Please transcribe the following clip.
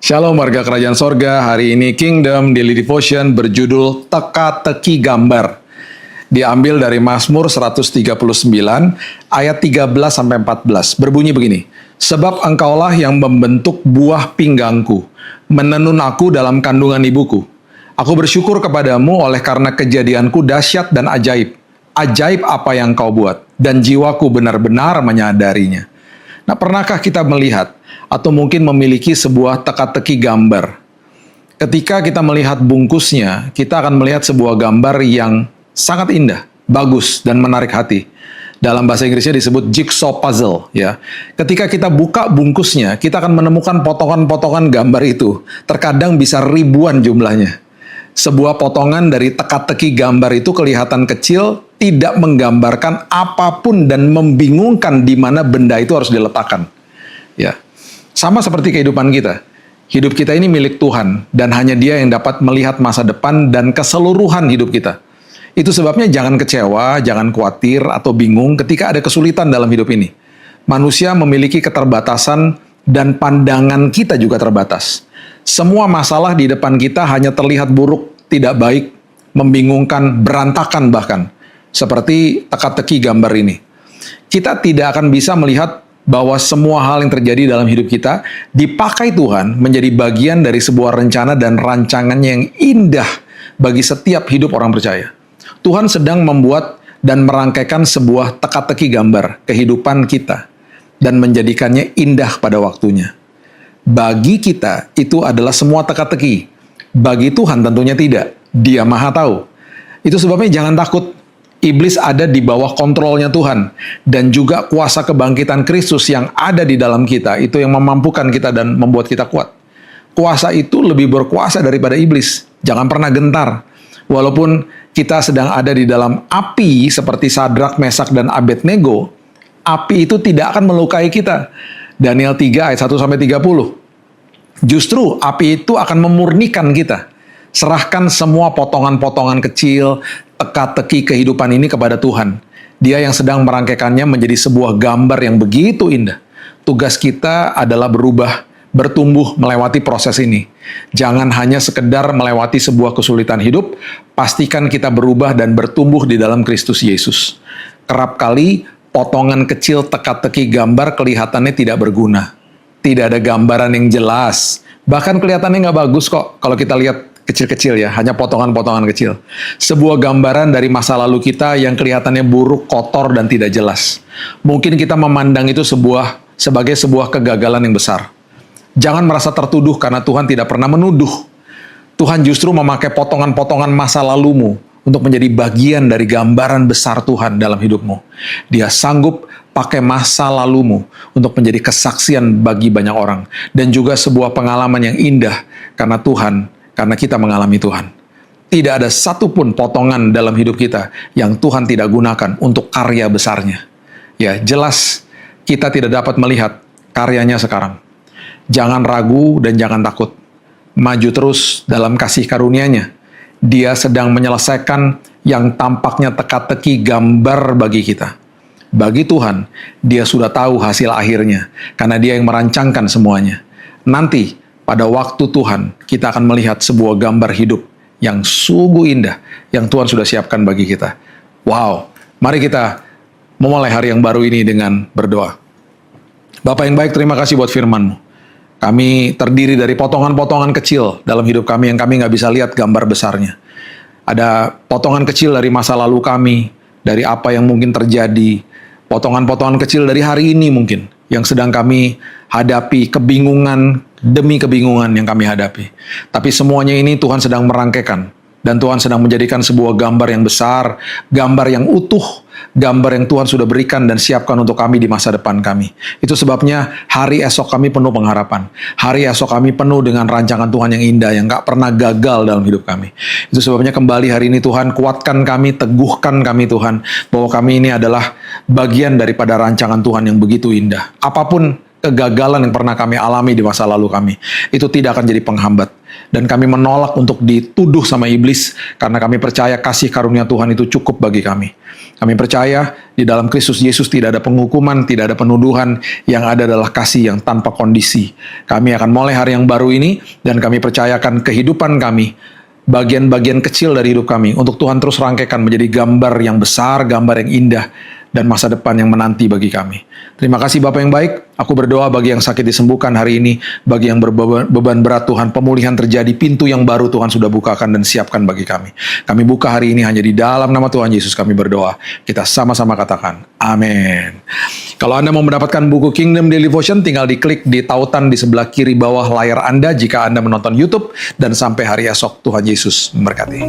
Shalom warga kerajaan sorga, hari ini Kingdom Daily Devotion berjudul Teka-teki Gambar. Diambil dari Mazmur 139 ayat 13-14. Berbunyi begini, sebab engkaulah yang membentuk buah pinggangku, menenun aku dalam kandungan ibuku. Aku bersyukur kepadamu oleh karena kejadianku dahsyat dan ajaib. Ajaib apa yang kau buat, dan jiwaku benar-benar menyadarinya. Nah, pernahkah kita melihat atau mungkin memiliki sebuah teka-teki gambar? Ketika kita melihat bungkusnya, kita akan melihat sebuah gambar yang sangat indah, bagus, dan menarik hati. Dalam bahasa Inggrisnya disebut jigsaw puzzle, ya. Ketika kita buka bungkusnya, kita akan menemukan potongan-potongan gambar itu. Terkadang bisa ribuan jumlahnya. Sebuah potongan dari teka-teki gambar itu kelihatan kecil, tidak menggambarkan apapun dan membingungkan di mana benda itu harus diletakkan. Ya. Sama seperti kehidupan kita. Hidup kita ini milik Tuhan dan hanya Dia yang dapat melihat masa depan dan keseluruhan hidup kita. Itu sebabnya jangan kecewa, jangan khawatir atau bingung ketika ada kesulitan dalam hidup ini. Manusia memiliki keterbatasan dan pandangan kita juga terbatas. Semua masalah di depan kita hanya terlihat buruk, tidak baik, membingungkan, berantakan bahkan. Seperti teka-teki gambar ini. Kita tidak akan bisa melihat bahwa semua hal yang terjadi dalam hidup kita dipakai Tuhan menjadi bagian dari sebuah rencana dan rancangan yang indah bagi setiap hidup orang percaya. Tuhan sedang membuat dan merangkaikan sebuah teka-teki gambar kehidupan kita dan menjadikannya indah pada waktunya. Bagi kita, itu adalah semua teka-teki. Bagi Tuhan tentunya tidak. Dia Maha Tahu. Itu sebabnya jangan takut. Iblis ada di bawah kontrolnya Tuhan. Dan juga kuasa kebangkitan Kristus yang ada di dalam kita. Itu yang memampukan kita dan membuat kita kuat. Kuasa itu lebih berkuasa daripada iblis. Jangan pernah gentar. Walaupun kita sedang ada di dalam api seperti Sadrak, Mesak, dan Abednego, api itu tidak akan melukai kita. Daniel 3 ayat 1-30. Justru api itu akan memurnikan kita. Serahkan semua potongan-potongan kecil, teka-teki kehidupan ini kepada Tuhan. Dia yang sedang merangkaikannya menjadi sebuah gambar yang begitu indah. Tugas kita adalah berubah, bertumbuh melewati proses ini. Jangan hanya sekedar melewati sebuah kesulitan hidup, pastikan kita berubah dan bertumbuh di dalam Kristus Yesus. Kerap kali, potongan kecil teka-teki gambar kelihatannya tidak berguna. Tidak ada gambaran yang jelas. Bahkan kelihatannya nggak bagus kok kalau kita lihat kecil-kecil ya, hanya potongan-potongan kecil. Sebuah gambaran dari masa lalu kita yang kelihatannya buruk, kotor, dan tidak jelas. Mungkin kita memandang itu sebagai sebuah kegagalan yang besar. Jangan merasa tertuduh karena Tuhan tidak pernah menuduh. Tuhan justru memakai potongan-potongan masa lalumu untuk menjadi bagian dari gambaran besar Tuhan dalam hidupmu. Dia sanggup pakai masa lalumu untuk menjadi kesaksian bagi banyak orang. Dan juga sebuah pengalaman yang indah karena kita mengalami Tuhan. Tidak ada satupun potongan dalam hidup kita yang Tuhan tidak gunakan untuk karya besarnya. Ya, jelas kita tidak dapat melihat karyanya sekarang. Jangan ragu dan jangan takut. Maju terus dalam kasih karunia-Nya. Dia sedang menyelesaikan yang tampaknya teka-teki gambar bagi kita. Bagi Tuhan, Dia sudah tahu hasil akhirnya, karena Dia yang merancangkan semuanya. Nanti, pada waktu Tuhan, kita akan melihat sebuah gambar hidup yang sungguh indah, yang Tuhan sudah siapkan bagi kita. Wow, mari kita memulai hari yang baru ini dengan berdoa. Bapa yang baik, terima kasih buat firman-Mu. Kami terdiri dari potongan-potongan kecil dalam hidup kami yang kami nggak bisa lihat gambar besarnya. Ada potongan kecil dari masa lalu kami, dari apa yang mungkin terjadi, potongan-potongan kecil dari hari ini mungkin, yang sedang kami hadapi, kebingungan demi kebingungan yang kami hadapi. Tapi semuanya ini Tuhan sedang merangkaikan, dan Tuhan sedang menjadikan sebuah gambar yang besar, gambar yang utuh, gambar yang Tuhan sudah berikan dan siapkan untuk kami di masa depan kami. Itu sebabnya hari esok kami penuh pengharapan. Hari esok kami penuh dengan rancangan Tuhan yang indah, yang gak pernah gagal dalam hidup kami. Itu sebabnya kembali hari ini Tuhan, kuatkan kami, teguhkan kami Tuhan, bahwa kami ini adalah bagian daripada rancangan Tuhan yang begitu indah. Apapun kegagalan yang pernah kami alami di masa lalu kami, itu tidak akan jadi penghambat. Dan kami menolak untuk dituduh sama iblis karena kami percaya kasih karunia Tuhan itu cukup bagi kami. Kami percaya di dalam Kristus Yesus tidak ada penghukuman, tidak ada penuduhan, yang ada adalah kasih yang tanpa kondisi. Kami akan mulai hari yang baru ini dan kami percayakan kehidupan kami, bagian-bagian kecil dari hidup kami untuk Tuhan terus rangkaikan menjadi gambar yang besar, gambar yang indah, dan masa depan yang menanti bagi kami. Terima kasih Bapak yang baik. Aku berdoa bagi yang sakit disembuhkan hari ini, bagi yang beban berat Tuhan, pemulihan terjadi, pintu yang baru Tuhan sudah bukakan dan siapkan bagi kami. Kami buka hari ini hanya di dalam nama Tuhan Yesus kami berdoa. Kita sama-sama katakan, amin. Kalau Anda mau mendapatkan buku Kingdom Daily Devotion, tinggal diklik di tautan di sebelah kiri bawah layar Anda jika Anda menonton YouTube, dan sampai hari esok, Tuhan Yesus memberkati.